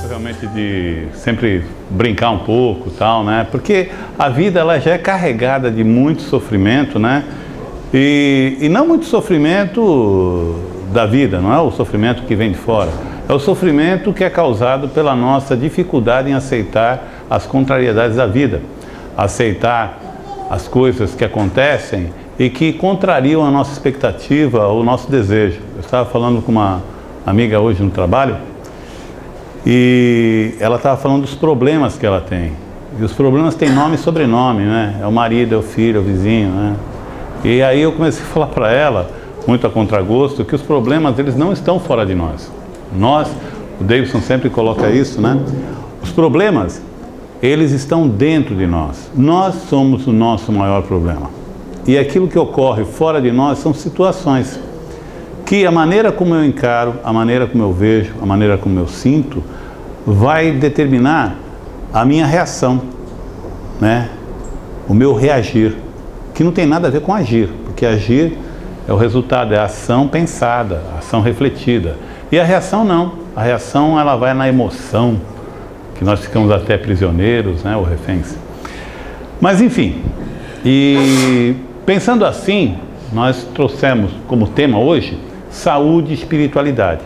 Realmente de sempre brincar um pouco, tal, né? Porque a vida ela já é carregada de muito sofrimento, né? E não muito sofrimento da vida, não é o sofrimento que vem de fora. É o sofrimento que é causado pela nossa dificuldade em aceitar as contrariedades da vida, aceitar as coisas que acontecem e que contrariam a nossa expectativa, o nosso desejo. Eu estava falando com uma amiga hoje no trabalho e ela estava falando dos problemas que ela tem. E os problemas têm nome e sobrenome, né? É o marido, é o filho, é o vizinho, né? E aí eu comecei a falar para ela, muito a contragosto, que os problemas eles não estão fora de nós. Nós, o Davidson sempre coloca isso, né? Os problemas, eles estão dentro de nós. Nós somos o nosso maior problema. E aquilo que ocorre fora de nós são situações que a maneira como eu encaro, a maneira como eu vejo, a maneira como eu sinto, vai determinar a minha reação, né? O meu reagir, que não tem nada a ver com agir, porque agir é o resultado, é a ação pensada, a ação refletida. E a reação não, a reação ela vai na emoção, que nós ficamos até prisioneiros, né, ou reféns. Mas enfim, e pensando assim, nós trouxemos como tema hoje, saúde e espiritualidade.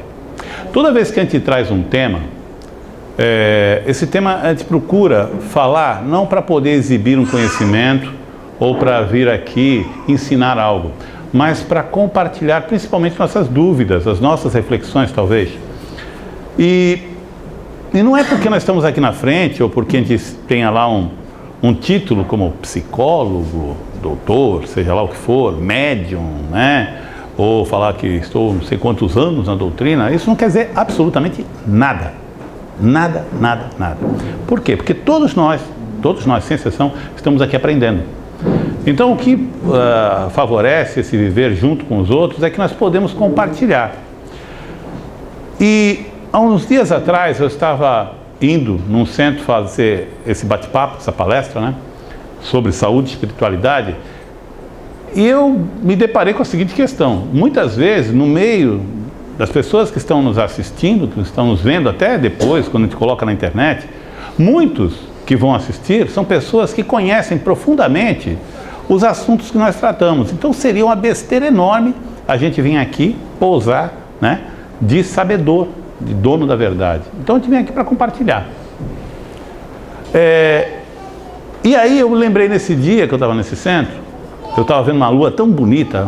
Toda vez que a gente traz um tema, esse tema a gente procura falar não para poder exibir um conhecimento ou para vir aqui ensinar algo, mas para compartilhar principalmente nossas dúvidas, as nossas reflexões talvez. E não é porque nós estamos aqui na frente ou porque a gente tenha lá um título como psicólogo, doutor, seja lá o que for, médium, né? Ou falar que estou não sei quantos anos na doutrina, isso não quer dizer absolutamente nada. Nada, nada, nada. Por quê? Porque todos nós, sem exceção, estamos aqui aprendendo. Então o que favorece esse viver junto com os outros é que nós podemos compartilhar. E há uns dias atrás eu estava indo num centro fazer esse bate-papo, essa palestra, né, sobre saúde e espiritualidade, e eu me deparei com a seguinte questão: muitas vezes no meio das pessoas que estão nos assistindo, que estão nos vendo até depois, quando a gente coloca na internet, muitos que vão assistir são pessoas que conhecem profundamente os assuntos que nós tratamos. Então seria uma besteira enorme a gente vir aqui pousar, né, de sabedor, de dono da verdade. Então a gente vem aqui para compartilhar. E aí eu lembrei nesse dia que eu estava nesse centro, eu estava vendo uma lua tão bonita,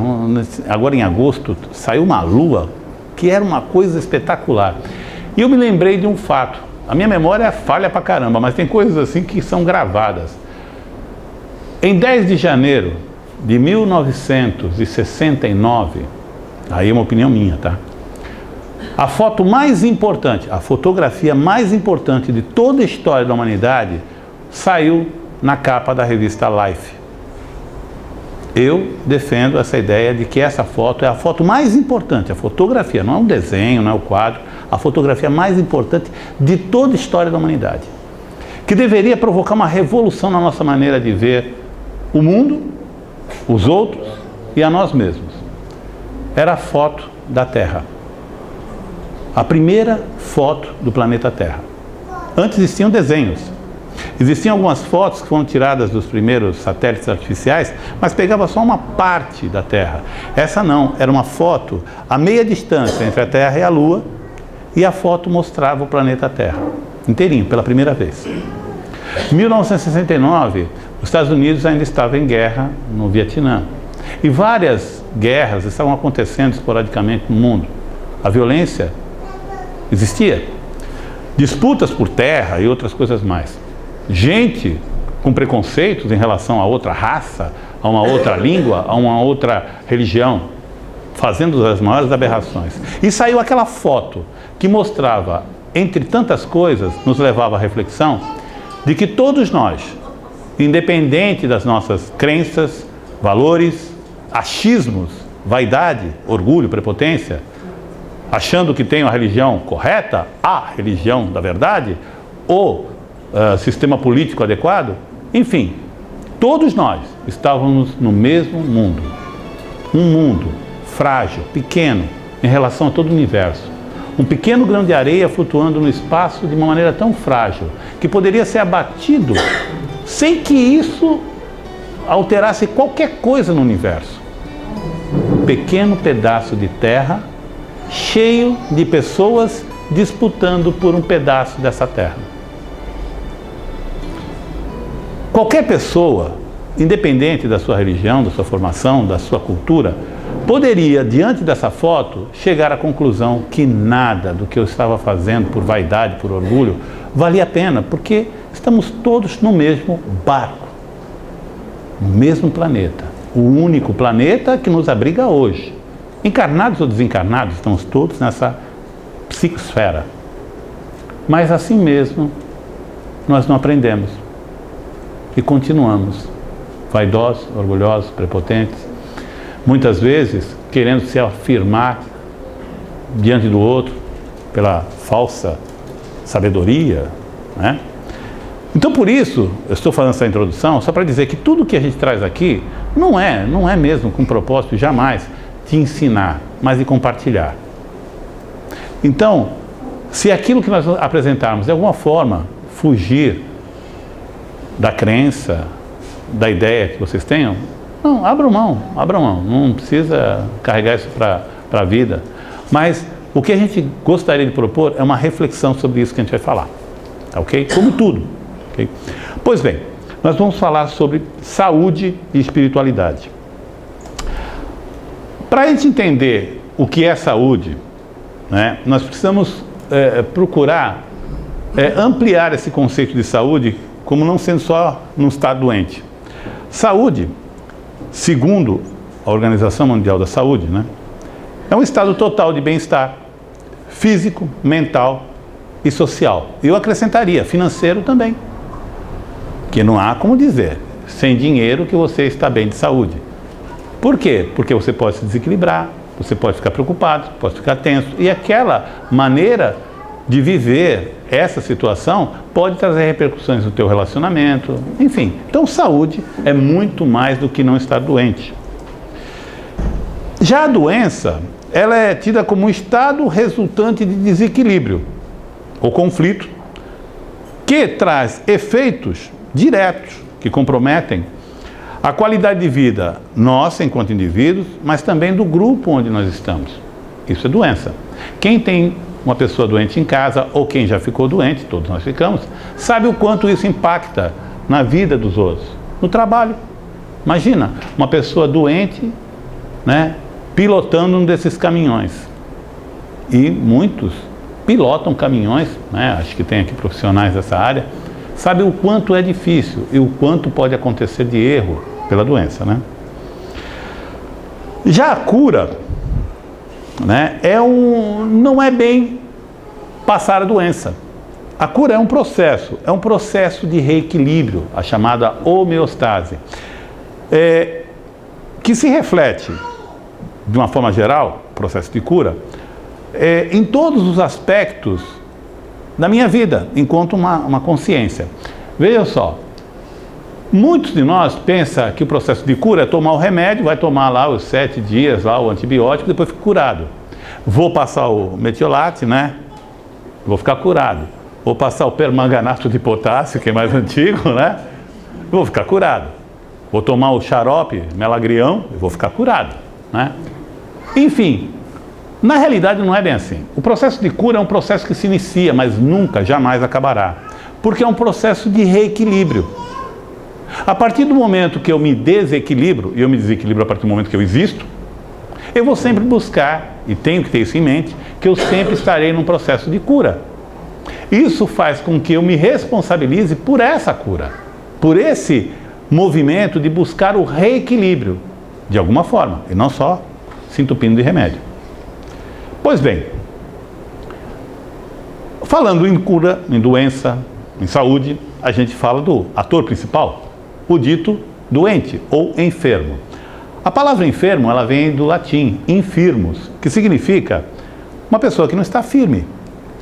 agora em agosto saiu uma lua que era uma coisa espetacular. E eu me lembrei de um fato. A minha memória falha pra caramba, mas tem coisas assim que são gravadas. Em 10 de janeiro de 1969, aí é uma opinião minha, tá? A foto mais importante, a fotografia mais importante de toda a história da humanidade saiu na capa da revista Life. Eu defendo essa ideia de que essa foto é a foto mais importante, a fotografia, não é um desenho, não é o quadro, a fotografia mais importante de toda a história da humanidade, que deveria provocar uma revolução na nossa maneira de ver o mundo, os outros e a nós mesmos. Era a foto da Terra, a primeira foto do planeta Terra. Antes existiam desenhos. Existiam algumas fotos que foram tiradas dos primeiros satélites artificiais, mas pegava só uma parte da Terra. Essa não, era uma foto a meia distância entre a Terra e a Lua, e a foto mostrava o planeta Terra, inteirinho, pela primeira vez. Em 1969, os Estados Unidos ainda estavam em guerra no Vietnã. E várias guerras estavam acontecendo esporadicamente no mundo. A violência existia. Disputas por terra e outras coisas mais. Gente com preconceitos em relação a outra raça, a uma outra língua, a uma outra religião, fazendo as maiores aberrações. E saiu aquela foto que mostrava, entre tantas coisas, nos levava à reflexão de que todos nós, independente das nossas crenças, valores, achismos, vaidade, orgulho, prepotência, achando que tem a religião correta, a religião da verdade, ou sistema político adequado, enfim, todos nós, estávamos no mesmo mundo. Um mundo frágil, pequeno, em relação a todo o universo. Um pequeno grão de areia flutuando no espaço de uma maneira tão frágil que poderia ser abatido sem que isso alterasse qualquer coisa no universo. Um pequeno pedaço de terra cheio de pessoas disputando por um pedaço dessa terra. Qualquer pessoa, independente da sua religião, da sua formação, da sua cultura, poderia, diante dessa foto, chegar à conclusão que nada do que eu estava fazendo por vaidade, por orgulho, valia a pena, porque estamos todos no mesmo barco, no mesmo planeta, o único planeta que nos abriga hoje. Encarnados ou desencarnados, estamos todos nessa psicosfera. Mas assim mesmo, nós não aprendemos e continuamos vaidosos, orgulhosos, prepotentes, muitas vezes querendo se afirmar diante do outro pela falsa sabedoria, né? Então, por isso, eu estou fazendo essa introdução só para dizer que tudo que a gente traz aqui não é mesmo com propósito jamais de ensinar, mas de compartilhar. Então, se aquilo que nós apresentarmos de alguma forma fugir da crença, da ideia que vocês tenham, não, abram mão, não precisa carregar isso para a vida. Mas o que a gente gostaria de propor é uma reflexão sobre isso que a gente vai falar, ok? Como tudo, ok? Pois bem, nós vamos falar sobre saúde e espiritualidade. Para a gente entender o que é saúde, né, nós precisamos procurar ampliar esse conceito de saúde como não sendo só não estar doente. Saúde, segundo a Organização Mundial da Saúde, né, é um estado total de bem-estar físico, mental e social. Eu acrescentaria financeiro também, que não há como dizer sem dinheiro que você está bem de saúde. Por quê? Porque você pode se desequilibrar, você pode ficar preocupado, pode ficar tenso. E aquela maneira de viver essa situação pode trazer repercussões no teu relacionamento, enfim. Então, saúde é muito mais do que não estar doente. Já a doença, ela é tida como um estado resultante de desequilíbrio ou conflito que traz efeitos diretos que comprometem a qualidade de vida nossa enquanto indivíduos, mas também do grupo onde nós estamos. Isso é doença. Quem tem uma pessoa doente em casa, ou quem já ficou doente, todos nós ficamos, sabe o quanto isso impacta na vida dos outros. No trabalho. Imagina, uma pessoa doente, né, pilotando um desses caminhões. E muitos pilotam caminhões, né, acho que tem aqui profissionais dessa área, sabe o quanto é difícil e o quanto pode acontecer de erro pela doença, né? Já a cura, né, não é bem passar a doença. A cura é um processo de reequilíbrio, a chamada homeostase, que se reflete, de uma forma geral, processo de cura, em todos os aspectos da minha vida, enquanto uma consciência. Veja só, muitos de nós pensam que o processo de cura é tomar o remédio, vai tomar lá os 7 dias, lá o antibiótico, depois fica curado. Vou passar o metiolate, né? Vou ficar curado. Vou passar o permanganato de potássio, que é mais antigo, né? Vou ficar curado. Vou tomar o xarope, melagrião, vou ficar curado, né? Enfim, na realidade não é bem assim. O processo de cura é um processo que se inicia, mas nunca, jamais acabará. Porque é um processo de reequilíbrio. A partir do momento que eu me desequilibro, e eu me desequilibro a partir do momento que eu existo, eu vou sempre buscar, e tenho que ter isso em mente, que eu sempre estarei num processo de cura. Isso faz com que eu me responsabilize por essa cura, por esse movimento de buscar o reequilíbrio, de alguma forma, e não só se entupindo de remédio. Pois bem, falando em cura, em doença, em saúde, a gente fala do ator principal, o dito doente ou enfermo. A palavra enfermo, ela vem do latim, infirmus, que significa uma pessoa que não está firme,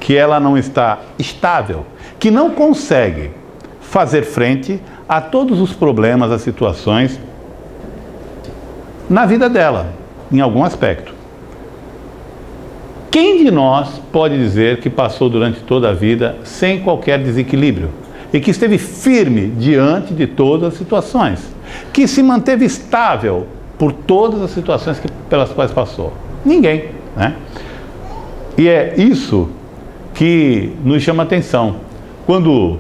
que ela não está estável, que não consegue fazer frente a todos os problemas, as situações na vida dela, em algum aspecto. Quem de nós pode dizer que passou durante toda a vida sem qualquer desequilíbrio e que esteve firme diante de todas as situações, que se manteve estável por todas as situações pelas quais passou? Ninguém, né? E é isso que nos chama a atenção. Quando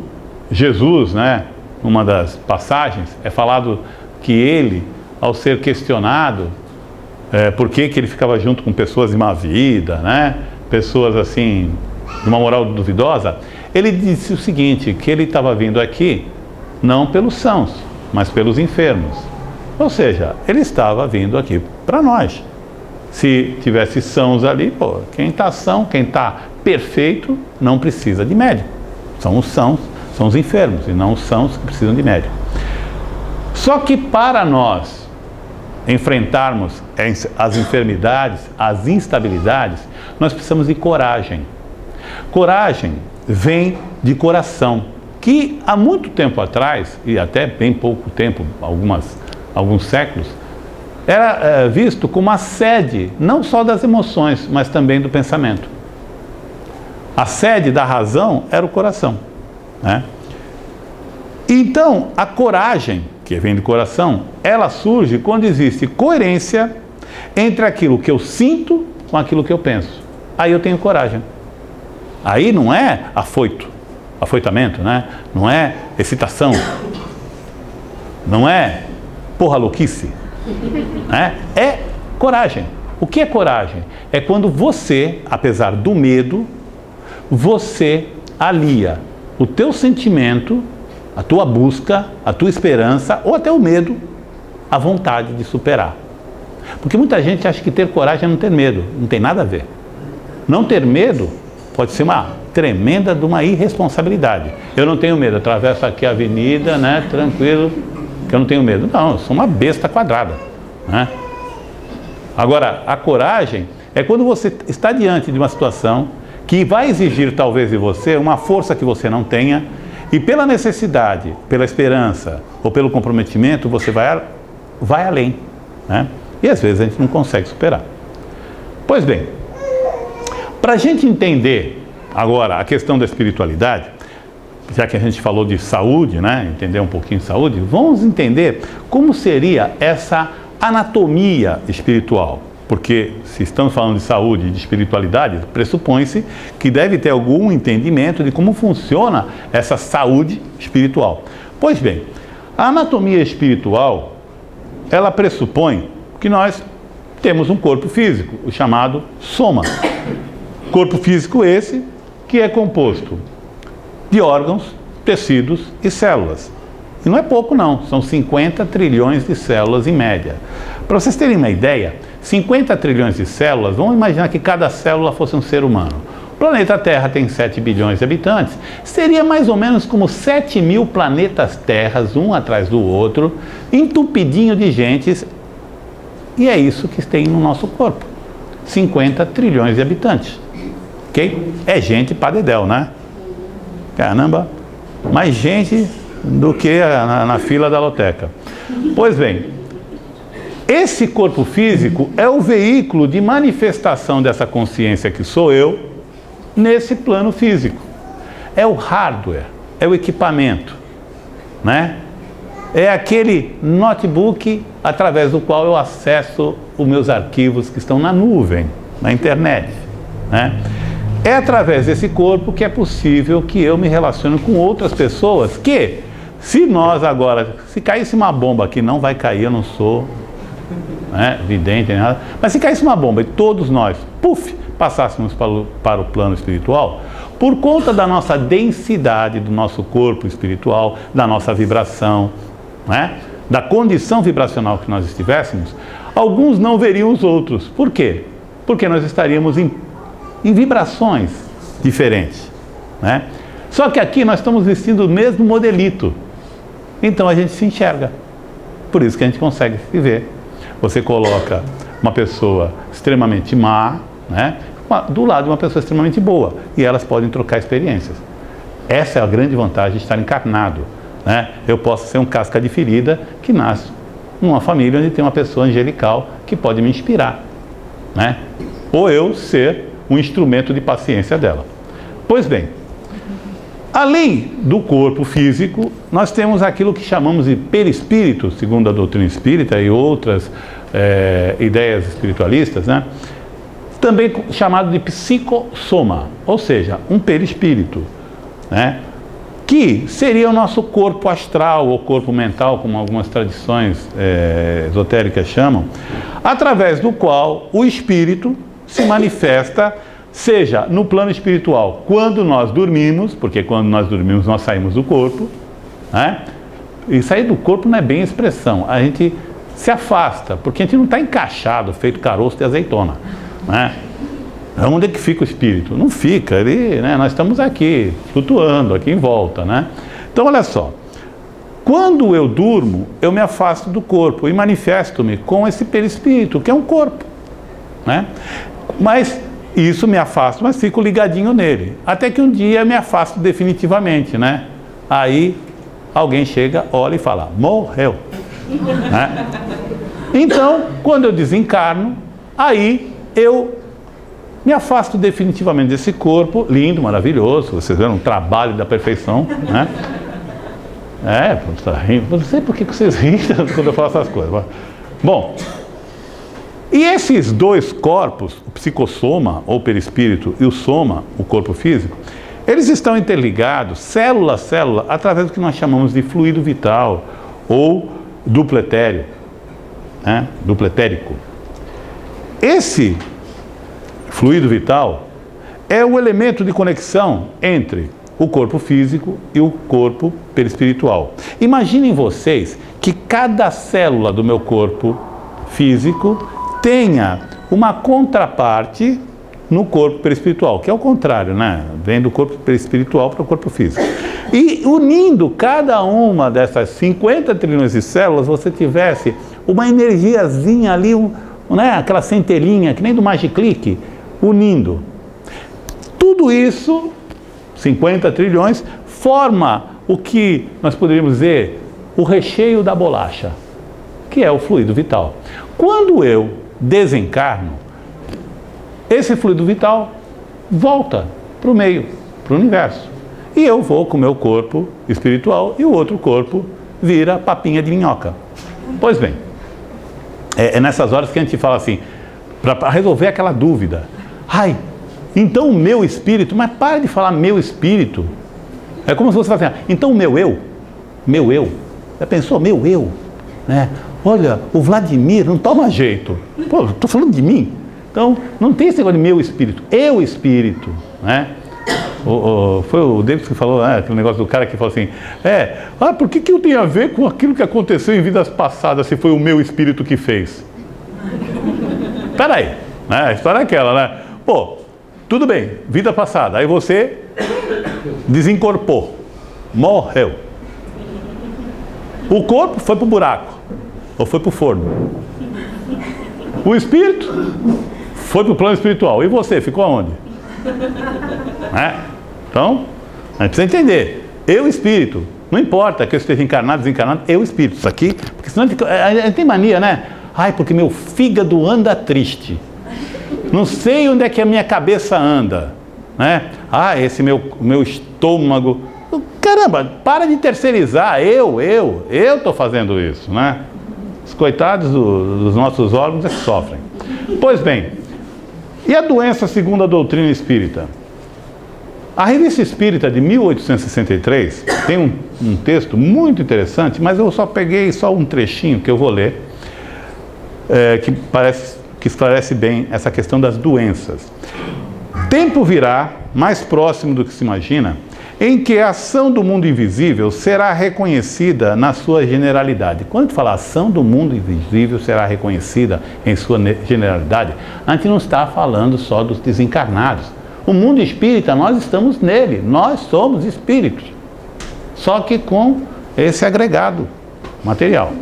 Jesus, né, numa das passagens, é falado que ele, ao ser questionado por que ele ficava junto com pessoas de má vida, né, pessoas assim, de uma moral duvidosa, ele disse o seguinte, que ele estava vindo aqui não pelos sãos, mas pelos enfermos. Ou seja, ele estava vindo aqui para nós. Se tivesse sãos ali, pô, quem está são, quem está perfeito, não precisa de médico. São os sãos, são os enfermos, e não os sãos que precisam de médico. Só que para nós enfrentarmos as enfermidades, as instabilidades, nós precisamos de coragem. Coragem vem de coração, que há muito tempo atrás, e até bem pouco tempo, alguns séculos, era visto como a sede, não só das emoções, mas também do pensamento. A sede da razão era o coração, né? Então, a coragem, que vem do coração, ela surge quando existe coerência entre aquilo que eu sinto com aquilo que eu penso. Aí eu tenho coragem. Aí não é afoitamento, né? Não é excitação, não é porra louquice, né? É coragem. O que é coragem? É quando você, apesar do medo, você alia o teu sentimento, a tua busca, a tua esperança ou até o medo, à vontade de superar. Porque muita gente acha que ter coragem é não ter medo. Não tem nada a ver. Não ter medo pode ser uma tremenda de uma irresponsabilidade. Eu não tenho medo, atravesso aqui a avenida, né, tranquilo, que eu não tenho medo. Não, eu sou uma besta quadrada, né? Agora, a coragem é quando você está diante de uma situação que vai exigir talvez de você uma força que você não tenha, e pela necessidade, pela esperança ou pelo comprometimento, você vai além, né? E às vezes a gente não consegue superar. Pois bem, para a gente entender agora a questão da espiritualidade, já que a gente falou de saúde, né? Entender um pouquinho de saúde, vamos entender como seria essa anatomia espiritual. Porque se estamos falando de saúde e de espiritualidade, pressupõe-se que deve ter algum entendimento de como funciona essa saúde espiritual. Pois bem, a anatomia espiritual, ela pressupõe que nós temos um corpo físico, o chamado soma. Corpo físico esse que é composto de órgãos, tecidos e células. E não é pouco não, são 50 trilhões de células em média. Para vocês terem uma ideia, 50 trilhões de células, vamos imaginar que cada célula fosse um ser humano. O planeta Terra tem 7 bilhões de habitantes, seria mais ou menos como 7.000 planetas Terras, um atrás do outro, entupidinho de gente, e é isso que tem no nosso corpo, 50 trilhões de habitantes, ok? É gente pra dedéu, né? Caramba, mais gente do que na fila da loteca. Pois bem, esse corpo físico é o veículo de manifestação dessa consciência que sou eu nesse plano físico. É o hardware, é o equipamento, né? É aquele notebook através do qual eu acesso os meus arquivos que estão na nuvem, na internet, né? É através desse corpo que é possível que eu me relacione com outras pessoas que, se nós agora, se caísse uma bomba aqui, não vai cair, eu não sou, né, vidente nem nada, mas se caísse uma bomba e todos nós, passássemos para o plano espiritual, por conta da nossa densidade do nosso corpo espiritual, da nossa vibração, né, da condição vibracional que nós estivéssemos, alguns não veriam os outros. Por quê? Porque nós estaríamos em vibrações diferentes, né? Só que aqui nós estamos vestindo o mesmo modelito, então a gente se enxerga, por isso que a gente consegue se ver. Você coloca uma pessoa extremamente má, né, do lado de uma pessoa extremamente boa, e elas podem trocar experiências. Essa é a grande vantagem de estar encarnado, né? Eu posso ser um casca de ferida que nasce numa família onde tem uma pessoa angelical que pode me inspirar, né? Ou eu ser um instrumento de paciência dela. Pois bem, além do corpo físico, nós temos aquilo que chamamos de perispírito, segundo a doutrina espírita e outras ideias espiritualistas, né? Também chamado de psicossoma, ou seja, um perispírito, né? Que seria o nosso corpo astral ou corpo mental, como algumas tradições esotéricas chamam, através do qual o espírito se manifesta, seja no plano espiritual, quando nós dormimos, porque quando nós dormimos nós saímos do corpo, né? E sair do corpo não é bem a expressão, a gente se afasta, porque a gente não está encaixado, feito caroço de azeitona, né? Onde é que fica o espírito? Não fica, né? Nós estamos aqui, flutuando, aqui em volta, né? Então, olha só, quando eu durmo, eu me afasto do corpo e manifesto-me com esse perispírito, que é um corpo, né? Mas isso me afasta, mas fico ligadinho nele, até que um dia me afasto definitivamente, né? Aí alguém chega, olha e fala, morreu, né? Então, quando eu desencarno, aí eu me afasto definitivamente desse corpo, lindo, maravilhoso, vocês viram um trabalho da perfeição, né? Tá rindo, não sei por que vocês riem quando eu falo essas coisas. Bom, e esses dois corpos, o psicossoma, ou perispírito, e o soma, o corpo físico, eles estão interligados, célula a célula, através do que nós chamamos de fluido vital, ou dupletério, né? Dupletérico. Esse fluido vital é o elemento de conexão entre o corpo físico e o corpo perispiritual. Imaginem vocês que cada célula do meu corpo físico tenha uma contraparte no corpo perispiritual, que é o contrário, né? Vem do corpo perispiritual para o corpo físico. E unindo cada uma dessas 50 trilhões de células, você tivesse uma energiazinha ali, né? Aquela centelhinha, que nem do Magic Click, unindo. Tudo isso, 50 trilhões, forma o que nós poderíamos dizer o recheio da bolacha, que é o fluido vital. Quando eu desencarno, esse fluido vital volta para o meio, para o universo. E eu vou com o meu corpo espiritual e o outro corpo vira papinha de minhoca. Pois bem, é nessas horas que a gente fala assim, para resolver aquela dúvida. Ai, então o meu espírito, mas para de falar meu espírito. É como se você falasse assim, então o meu eu, já pensou, meu eu, né? Olha, o Vladimir não toma jeito. Pô, estou falando de mim. Então, não tem esse negócio de meu espírito, eu espírito, né? Foi o Davis que falou, aquele negócio do cara que falou assim, por que eu tenho a ver com aquilo que aconteceu em vidas passadas, se foi o meu espírito que fez? Peraí, né? A história é aquela, né? Pô, tudo bem, vida passada, aí você desincorporou, morreu. O corpo foi pro buraco, ou foi pro forno. O espírito foi pro plano espiritual, e você ficou aonde? Então, a gente precisa entender, eu espírito, não importa que eu esteja encarnado, desencarnado, eu espírito, isso aqui, porque senão a gente tem mania, né? Ai, porque meu fígado anda triste. Não sei onde é que a minha cabeça anda, né? Esse meu estômago. Caramba, para de terceirizar, eu estou fazendo isso, né? Os coitados dos nossos órgãos é que sofrem. Pois bem, e a doença segundo a doutrina espírita? A Revista Espírita de 1863 tem um texto muito interessante, mas eu só peguei um trechinho que eu vou ler, que esclarece bem essa questão das doenças. Tempo virá, mais próximo do que se imagina, em que a ação do mundo invisível será reconhecida na sua generalidade. Quando a gente fala ação do mundo invisível será reconhecida em sua generalidade, a gente não está falando só dos desencarnados. O mundo espírita, nós estamos nele, nós somos espíritos, só que com esse agregado material.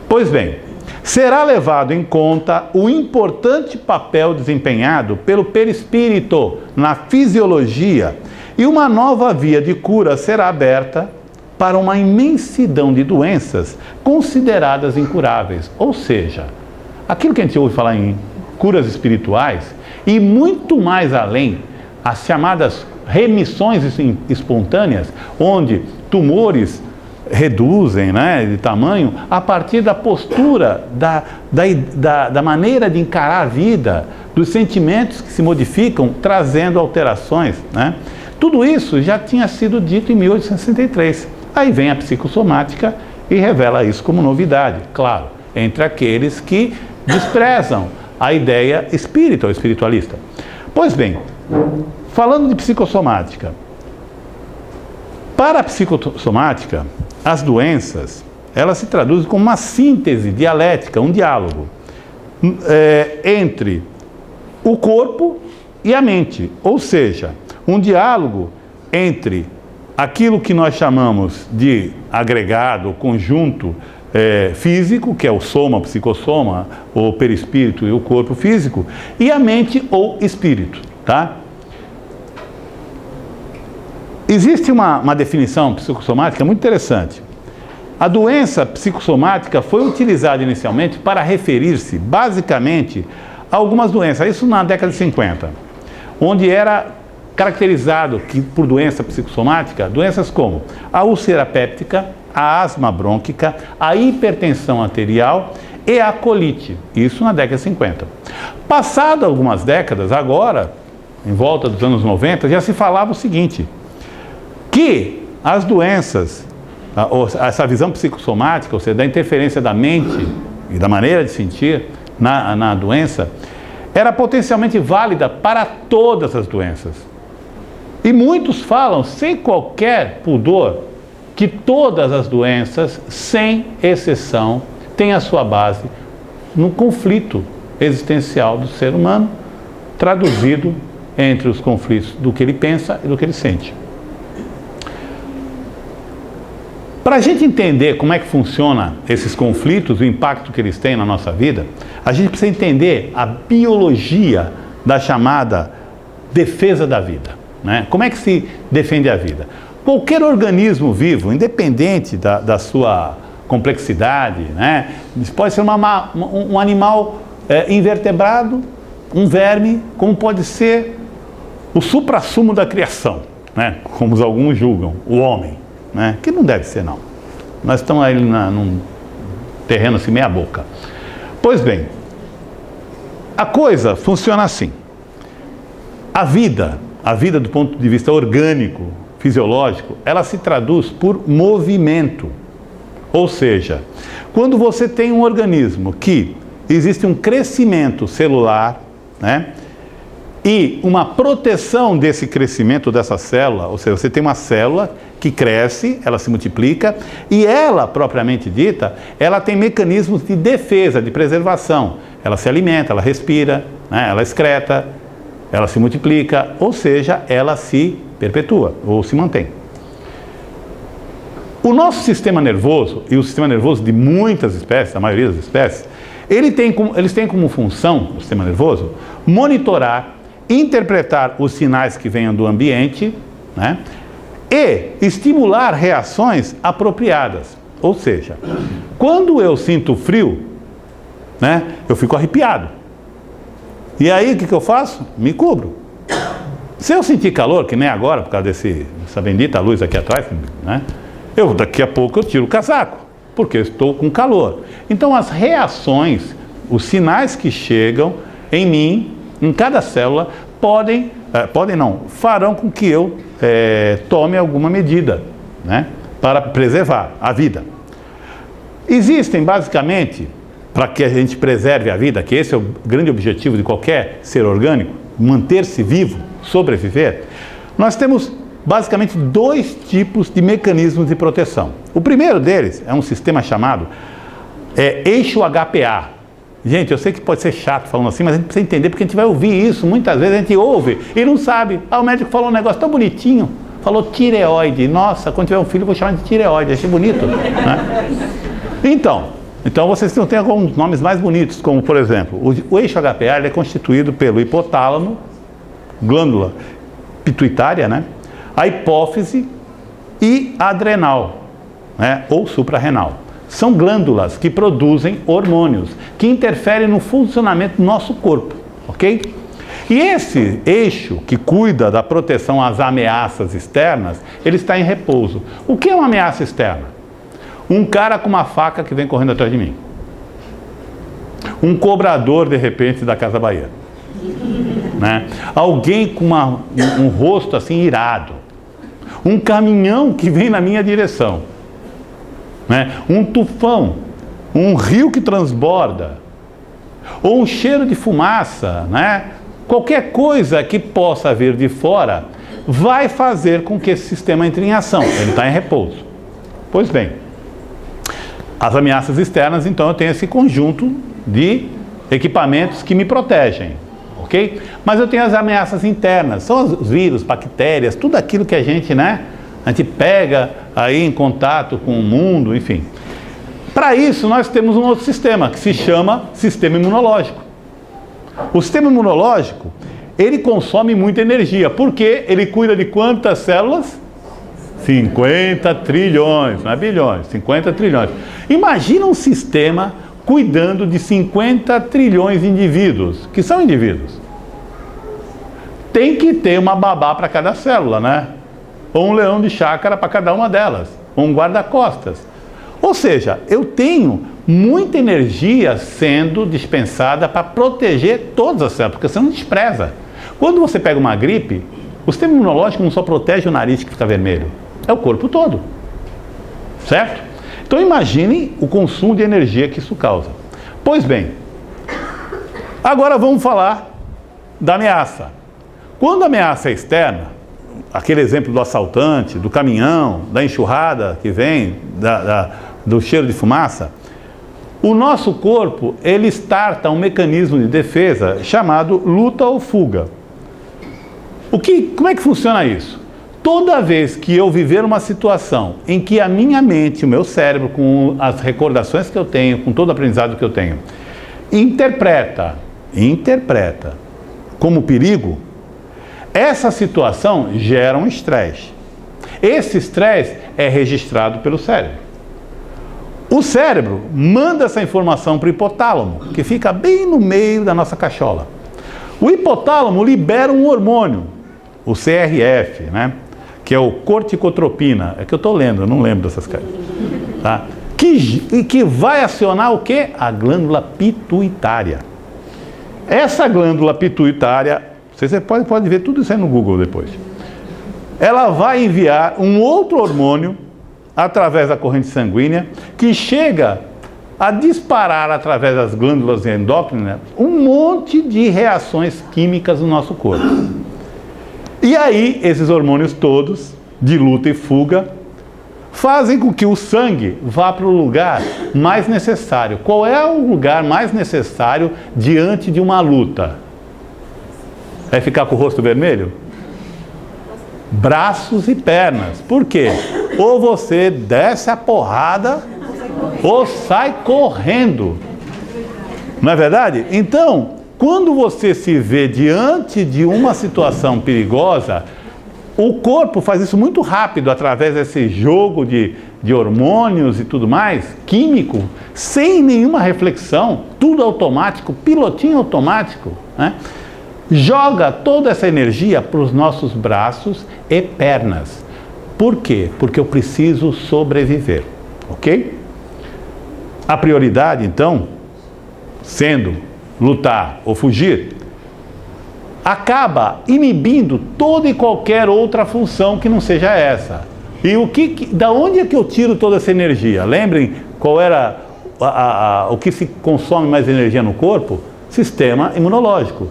Pois bem, será levado em conta o importante papel desempenhado pelo perispírito na fisiologia e uma nova via de cura será aberta para uma imensidão de doenças consideradas incuráveis. Ou seja, aquilo que a gente ouve falar em curas espirituais e muito mais além, as chamadas remissões espontâneas, onde tumores reduzem, né, de tamanho a partir da postura, da maneira de encarar a vida, dos sentimentos que se modificam, trazendo alterações, né? Tudo isso já tinha sido dito em 1863. Aí vem a psicossomática e revela isso como novidade, claro, entre aqueles que desprezam a ideia espírita ou espiritualista. Pois bem, falando de psicossomática, para a psicossomática, as doenças, elas se traduzem como uma síntese dialética, um diálogo entre o corpo e a mente, ou seja, um diálogo entre aquilo que nós chamamos de agregado, conjunto físico, que é o soma, o psicossoma, o perispírito e o corpo físico, e a mente ou espírito, tá? Existe uma definição psicossomática muito interessante. A doença psicossomática foi utilizada inicialmente para referir-se, basicamente, a algumas doenças, isso na década de 50, onde era caracterizado por doença psicossomática, doenças como a úlcera péptica, a asma brônquica, a hipertensão arterial e a colite, isso na década de 50. Passado algumas décadas, agora, em volta dos anos 90, já se falava o seguinte, que as doenças, essa visão psicossomática, ou seja, da interferência da mente e da maneira de sentir na doença, era potencialmente válida para todas as doenças. E muitos falam, sem qualquer pudor, que todas as doenças, sem exceção, têm a sua base no conflito existencial do ser humano, traduzido entre os conflitos do que ele pensa e do que ele sente. Para a gente entender como é que funciona esses conflitos, o impacto que eles têm na nossa vida, a gente precisa entender a biologia da chamada defesa da vida, né? Como é que se defende a vida? Qualquer organismo vivo, independente da sua complexidade, né? Pode ser um animal invertebrado, um verme, como pode ser o suprassumo da criação, né? Como alguns julgam, o homem. Né? Que não deve ser, não. Nós estamos aí num terreno assim, meia boca. Pois bem, a coisa funciona assim. A vida do ponto de vista orgânico, fisiológico, ela se traduz por movimento. Ou seja, quando você tem um organismo que existe um crescimento celular, né? E uma proteção desse crescimento dessa célula, ou seja, você tem uma célula que cresce, ela se multiplica, e ela, propriamente dita, ela tem mecanismos de defesa, de preservação. Ela se alimenta, ela respira, né? Ela excreta, ela se multiplica, ou seja, ela se perpetua, ou se mantém. O nosso sistema nervoso, e o sistema nervoso de muitas espécies, a maioria das espécies, eles têm como função, o sistema nervoso, monitorar, interpretar os sinais que venham do ambiente, né? E estimular reações apropriadas. Ou seja, quando eu sinto frio, né, eu fico arrepiado. E aí o que eu faço? Me cubro. Se eu sentir calor, que nem agora, por causa dessa bendita luz aqui atrás, né, daqui a pouco eu tiro o casaco, porque eu estou com calor. Então as reações, os sinais que chegam em mim, em cada célula, farão com que eu tome alguma medida, né, para preservar a vida. Existem, basicamente, para que a gente preserve a vida, que esse é o grande objetivo de qualquer ser orgânico, manter-se vivo, sobreviver, nós temos basicamente dois tipos de mecanismos de proteção. O primeiro deles é um sistema chamado eixo HPA. Gente, eu sei que pode ser chato falando assim, mas a gente precisa entender, porque a gente vai ouvir isso, muitas vezes a gente ouve e não sabe. O médico falou um negócio tão bonitinho, falou tireoide. Nossa, quando tiver um filho eu vou chamar de tireoide, achei bonito, né? Então vocês têm alguns nomes mais bonitos, como por exemplo, o eixo HPA ele é constituído pelo hipotálamo, glândula pituitária, né? A hipófise e a adrenal. né, ou suprarrenal. São glândulas que produzem hormônios, que interferem no funcionamento do nosso corpo, ok? E esse eixo que cuida da proteção às ameaças externas, ele está em repouso. O que é uma ameaça externa? Um cara com uma faca que vem correndo atrás de mim. Um cobrador, de repente, da Casa Bahia. Né? Alguém com um rosto assim irado. Um caminhão que vem na minha direção. Né? Um tufão. Um rio que transborda. Ou um cheiro de fumaça, né? Qualquer coisa que possa vir de fora vai fazer com que esse sistema entre em ação. Ele está em repouso. Pois bem, as ameaças externas, então, eu tenho esse conjunto de equipamentos que me protegem, ok? Mas eu tenho as ameaças internas, são os vírus, bactérias, tudo aquilo que a gente pega aí em contato com o mundo, enfim. Para isso, nós temos um outro sistema, que se chama sistema imunológico. O sistema imunológico, ele consome muita energia, porque ele cuida de quantas células? 50 trilhões, não é bilhões, 50 trilhões. Imagina um sistema cuidando de 50 trilhões de indivíduos, que são indivíduos. Tem que ter uma babá para cada célula, né? Ou um leão de chácara para cada uma delas, ou um guarda-costas. Ou seja, eu tenho muita energia sendo dispensada para proteger todas as células, porque você não despreza. Quando você pega uma gripe, o sistema imunológico não só protege o nariz que fica vermelho, é o corpo todo. Certo? Então imagine o consumo de energia que isso causa. Pois bem, agora vamos falar da ameaça. Quando a ameaça é externa, aquele exemplo do assaltante, do caminhão, da enxurrada que vem, do cheiro de fumaça, o nosso corpo, ele starta um mecanismo de defesa chamado luta ou fuga. Como é que funciona isso? Toda vez que eu viver uma situação em que a minha mente, o meu cérebro, com as recordações que eu tenho, com todo o aprendizado que eu tenho, interpreta como perigo, essa situação gera um estresse. Esse estresse é registrado pelo cérebro. O cérebro manda essa informação para o hipotálamo, que fica bem no meio da nossa cachola. O hipotálamo libera um hormônio, o CRF, né? Que é o corticotropina. É que eu estou lendo, eu não lembro dessas coisas. Tá? Que vai acionar o quê? A glândula pituitária. Essa glândula pituitária, você pode ver tudo isso aí no Google depois. Ela vai enviar um outro hormônio através da corrente sanguínea, que chega a disparar através das glândulas endócrinas um monte de reações químicas no nosso corpo. E aí, esses hormônios todos, de luta e fuga, fazem com que o sangue vá para o lugar mais necessário. Qual é o lugar mais necessário diante de uma luta? É ficar com o rosto vermelho? Braços e pernas. Por quê? Ou você desce a porrada ou sai correndo. Não é verdade? Então, quando você se vê diante de uma situação perigosa, o corpo faz isso muito rápido, através desse jogo de hormônios e tudo mais, químico, sem nenhuma reflexão, tudo automático, pilotinho automático, né? Joga toda essa energia para os nossos braços e pernas. Por quê? Porque eu preciso sobreviver, ok? A prioridade, então, sendo lutar ou fugir, acaba inibindo toda e qualquer outra função que não seja essa. E da onde é que eu tiro toda essa energia? Lembrem qual era o que se consome mais energia no corpo? Sistema imunológico.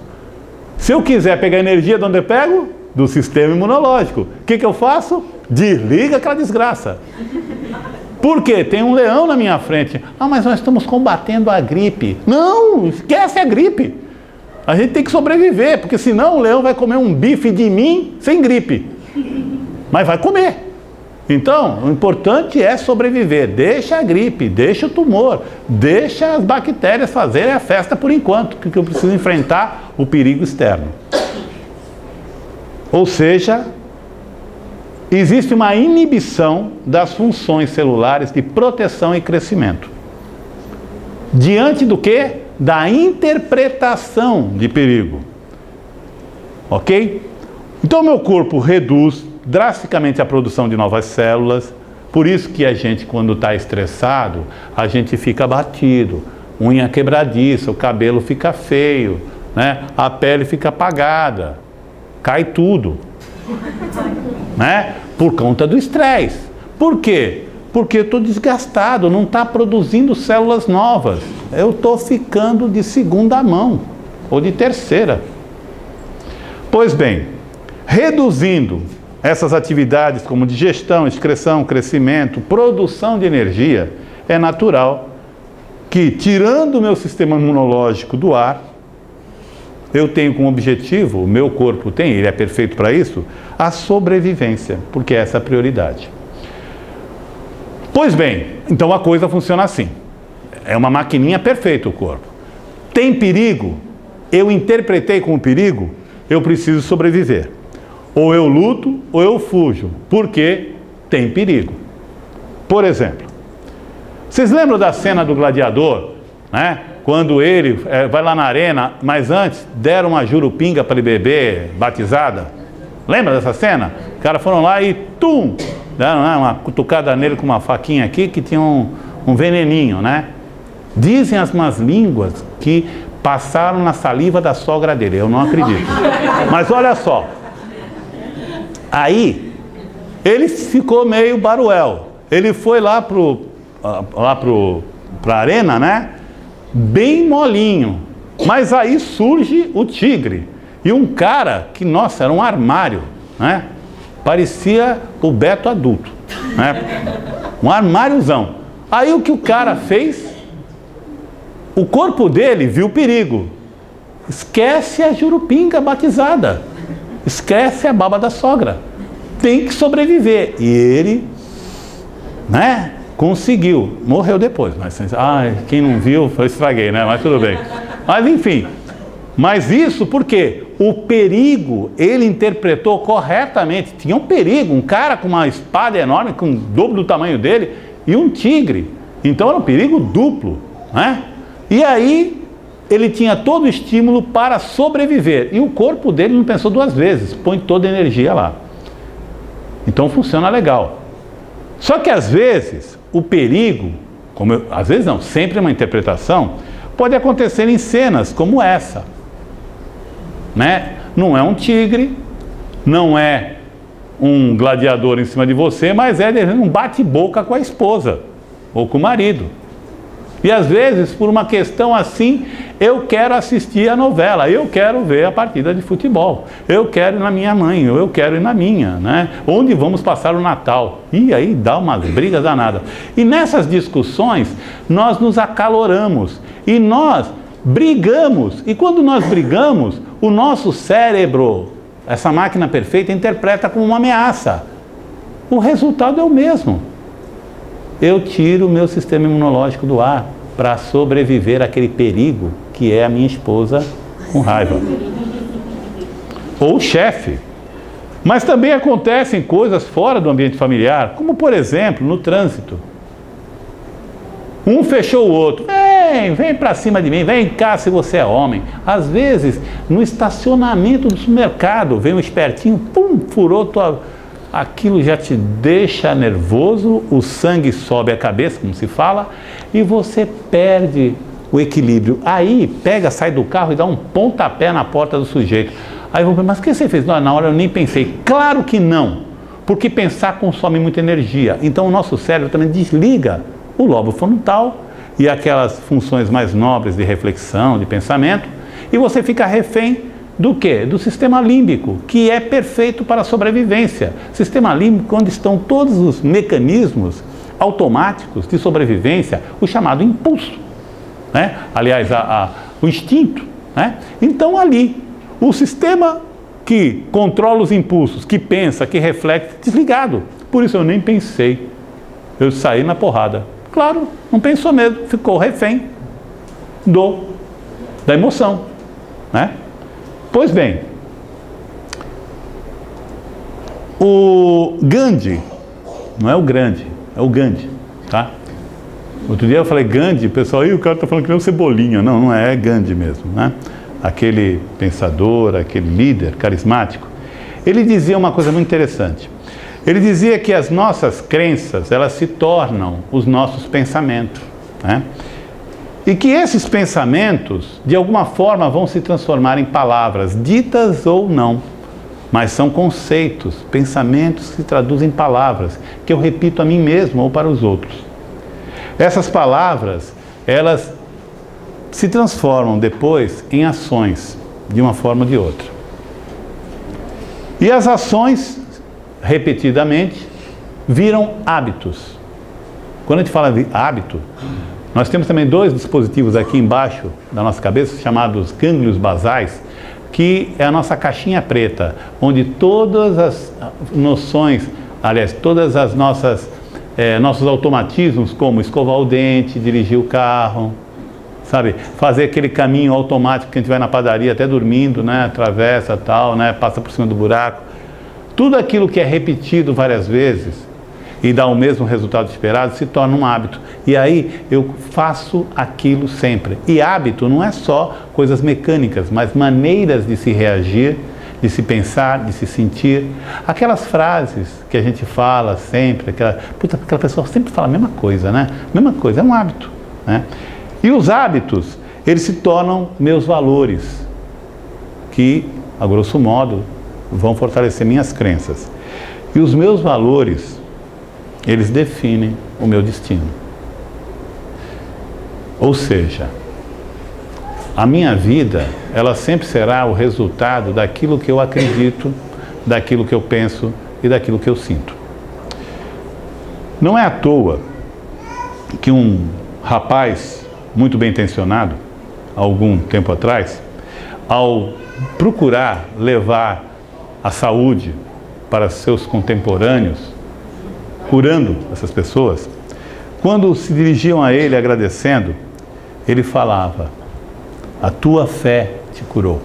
Se eu quiser pegar energia, de onde eu pego? Do sistema imunológico. O que eu faço? Desliga aquela desgraça. Por quê? Tem um leão na minha frente. Ah, mas nós estamos combatendo a gripe. Não, esquece a gripe. A gente tem que sobreviver, porque senão o leão vai comer um bife de mim sem gripe. Mas vai comer. Então, o importante é sobreviver. Deixa a gripe, deixa o tumor, deixa as bactérias fazerem a festa por enquanto, porque eu preciso enfrentar o perigo externo. Ou seja, existe uma inibição das funções celulares de proteção e crescimento. Diante do quê? Da interpretação de perigo. Ok? Então, meu corpo reduz drasticamente a produção de novas células. Por isso que a gente, quando está estressado, a gente fica abatido, unha quebradiça, o cabelo fica feio, né? A pele fica apagada, cai tudo, né? Por conta do estresse. Por quê? Porque eu estou desgastado, não está produzindo células novas. Eu estou ficando de segunda mão ou de terceira. Pois bem, reduzindo essas atividades como digestão, excreção, crescimento, produção de energia, é natural que, tirando o meu sistema imunológico do ar, eu tenho como objetivo, o meu corpo tem, ele é perfeito para isso, a sobrevivência, porque essa é a prioridade. Pois bem, então a coisa funciona assim. É uma maquininha perfeita o corpo. Tem perigo? Eu interpretei como perigo? Eu preciso sobreviver. Ou eu luto ou eu fujo, porque tem perigo. Por exemplo, vocês lembram da cena do gladiador, né? Quando ele vai lá na arena, mas antes deram uma jurupinga para ele beber, batizada? Lembra dessa cena? Os caras foram lá e tum! Deram, né, uma cutucada nele com uma faquinha aqui que tinha um veneninho, né? Dizem as más línguas que passaram na saliva da sogra dele. Eu não acredito. Mas olha só. Aí, ele ficou meio baruel. Ele foi lá pra arena, né? Bem molinho. Mas aí surge o tigre. E um cara que, nossa, era um armário, né? Parecia o Beto adulto, né? Um armáriozão. Aí o que o cara fez? O corpo dele viu o perigo. Esquece a jurupinga batizada. Esquece a baba da sogra. Tem que sobreviver. E ele, né, conseguiu. Morreu depois. Mas, quem não viu, eu estraguei, né? Mas tudo bem. Mas enfim. Mas isso porque o perigo, ele interpretou corretamente. Tinha um perigo, um cara com uma espada enorme, com o dobro do tamanho dele, e um tigre. Então era um perigo duplo, né? E aí, ele tinha todo o estímulo para sobreviver. E o corpo dele não pensou duas vezes, põe toda a energia lá. Então funciona legal. Só que às vezes, o perigo, às vezes não, sempre é uma interpretação, pode acontecer em cenas como essa. Né? Não é um tigre, não é um gladiador em cima de você, mas é um bate-boca com a esposa ou com o marido. E às vezes, por uma questão assim, eu quero assistir a novela, eu quero ver a partida de futebol, eu quero ir na minha mãe, ou eu quero ir na minha, né? Onde vamos passar o Natal? E aí dá umas brigas danadas. E nessas discussões, nós nos acaloramos e nós brigamos. E quando nós brigamos, o nosso cérebro, essa máquina perfeita, interpreta como uma ameaça. O resultado é o mesmo. Eu tiro o meu sistema imunológico do ar para sobreviver àquele perigo que é a minha esposa com raiva. Ou o chefe. Mas também acontecem coisas fora do ambiente familiar, como por exemplo, no trânsito. Um fechou o outro. Vem para cima de mim, vem cá se você é homem. Às vezes, no estacionamento do supermercado, vem um espertinho, pum, furou tua... Aquilo já te deixa nervoso, o sangue sobe a cabeça, como se fala, e você perde o equilíbrio. Aí, sai do carro e dá um pontapé na porta do sujeito. Aí eu vou perguntar, mas o que você fez? Não, na hora eu nem pensei. Claro que não, porque pensar consome muita energia. Então o nosso cérebro também desliga o lobo frontal e aquelas funções mais nobres de reflexão, de pensamento, e você fica refém do quê? Do sistema límbico, que é perfeito para a sobrevivência. Sistema límbico, onde estão todos os mecanismos automáticos de sobrevivência, o chamado impulso, né? Aliás, o instinto, né? Então ali, o sistema que controla os impulsos, que pensa, que reflete, desligado. Por isso eu nem pensei, eu saí na porrada. Claro, não pensou mesmo, ficou refém da emoção, né? Pois bem, O Gandhi, não é o grande, é o Gandhi, tá? Outro dia eu falei Gandhi, o pessoal, o cara está falando que nem um Cebolinha. Não, não é Gandhi mesmo, né? Aquele pensador, aquele líder carismático. Ele dizia uma coisa muito interessante. Ele dizia que as nossas crenças, elas se tornam os nossos pensamentos, né? E que esses pensamentos, de alguma forma, vão se transformar em palavras, ditas ou não. Mas são conceitos, pensamentos que se traduzem em palavras, que eu repito a mim mesmo ou para os outros. Essas palavras, elas se transformam depois em ações, de uma forma ou de outra. E as ações, repetidamente, viram hábitos. Quando a gente fala de hábito, nós temos também dois dispositivos aqui embaixo da nossa cabeça, chamados gânglios basais, que é a nossa caixinha preta, onde todas as noções, aliás, todas as nossos automatismos, como escovar o dente, dirigir o carro, sabe, fazer aquele caminho automático que a gente vai na padaria até dormindo, né, atravessa tal, né, passa por cima do buraco, tudo aquilo que é repetido várias vezes e dá o mesmo resultado esperado se torna um hábito. E aí eu faço aquilo sempre. E hábito não é só coisas mecânicas, mas maneiras de se reagir, de se pensar, de se sentir. Aquelas frases que a gente fala sempre, aquela pessoa sempre fala a mesma coisa, né? Mesma coisa, é um hábito, né? E os hábitos, eles se tornam meus valores, que, a grosso modo, vão fortalecer minhas crenças. E os meus valores, eles definem o meu destino. Ou seja, a minha vida, ela sempre será o resultado daquilo que eu acredito, daquilo que eu penso e daquilo que eu sinto. Não é à toa que um rapaz muito bem intencionado, há algum tempo atrás, ao procurar levar a saúde para seus contemporâneos, curando essas pessoas, quando se dirigiam a ele agradecendo, ele falava: a tua fé te curou.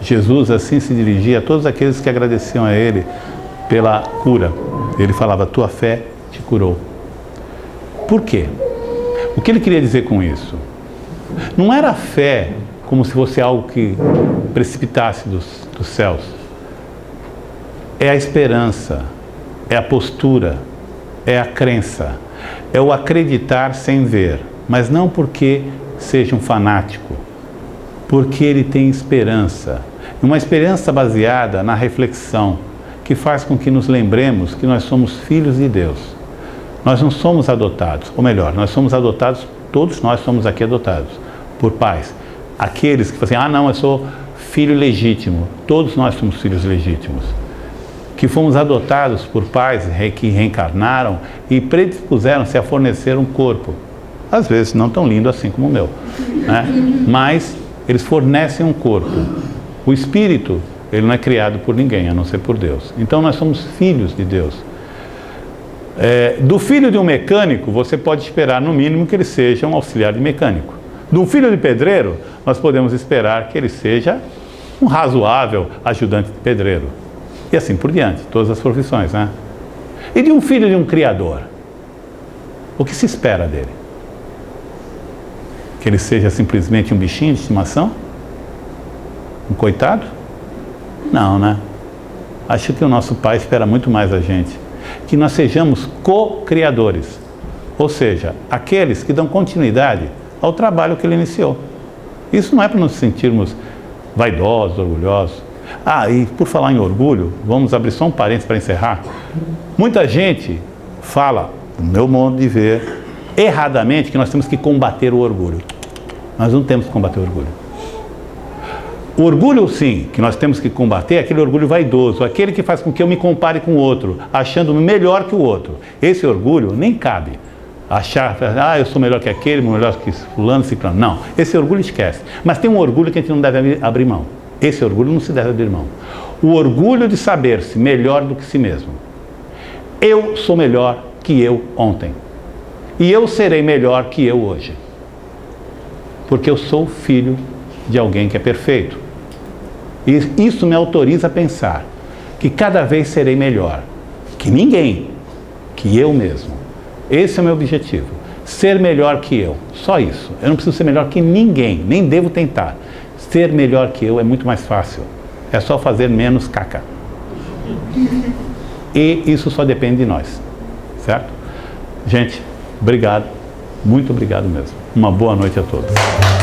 Jesus assim se dirigia a todos aqueles que agradeciam a ele pela cura. Ele falava: a tua fé te curou. Por quê? O que ele queria dizer com isso? Não era a fé como se fosse algo que precipitasse dos céus. É a esperança, é a postura, é a crença, é o acreditar sem ver, mas não porque seja um fanático, porque ele tem esperança, uma esperança baseada na reflexão, que faz com que nos lembremos que nós somos filhos de Deus. Nós não somos adotados, ou melhor, nós somos adotados, todos nós somos aqui adotados, por pais. Aqueles que falam assim, não, eu sou filho legítimo, todos nós somos filhos legítimos. Que fomos adotados por pais que reencarnaram e predispuseram-se a fornecer um corpo. Às vezes não tão lindo assim como o meu, né? Mas eles fornecem um corpo. O espírito, ele não é criado por ninguém, a não ser por Deus. Então nós somos filhos de Deus. Do filho de um mecânico, você pode esperar no mínimo que ele seja um auxiliar de mecânico. Do filho de pedreiro, nós podemos esperar que ele seja um razoável ajudante de pedreiro. E assim por diante, todas as profissões, né? E de um filho de um criador, o que se espera dele? Que ele seja simplesmente um bichinho de estimação? Um coitado? Não, né? Acho que o nosso Pai espera muito mais da gente. Que nós sejamos co-criadores. Ou seja, aqueles que dão continuidade ao trabalho que ele iniciou. Isso não é para nos sentirmos vaidosos, orgulhosos. E por falar em orgulho, vamos abrir só um parênteses para encerrar. Muita gente fala, no meu modo de ver, erradamente, que nós temos que combater o orgulho. Nós não temos que combater o orgulho. O orgulho, sim, que nós temos que combater é aquele orgulho vaidoso, aquele que faz com que eu me compare com o outro, achando-me melhor que o outro. Esse orgulho nem cabe. Achar, eu sou melhor que aquele, melhor que fulano, ciclano. Não, esse orgulho esquece. Mas tem um orgulho que a gente não deve abrir mão. Esse orgulho não se deve abrir mão. O orgulho de saber-se melhor do que si mesmo. Eu sou melhor que eu ontem. E eu serei melhor que eu hoje. Porque eu sou filho de alguém que é perfeito. E isso me autoriza a pensar que cada vez serei melhor que ninguém, que eu mesmo. Esse é o meu objetivo, ser melhor que eu, só isso. Eu não preciso ser melhor que ninguém, nem devo tentar. Ser melhor que eu é muito mais fácil, é só fazer menos caca. E isso só depende de nós, certo? Gente, obrigado, muito obrigado mesmo. Uma boa noite a todos.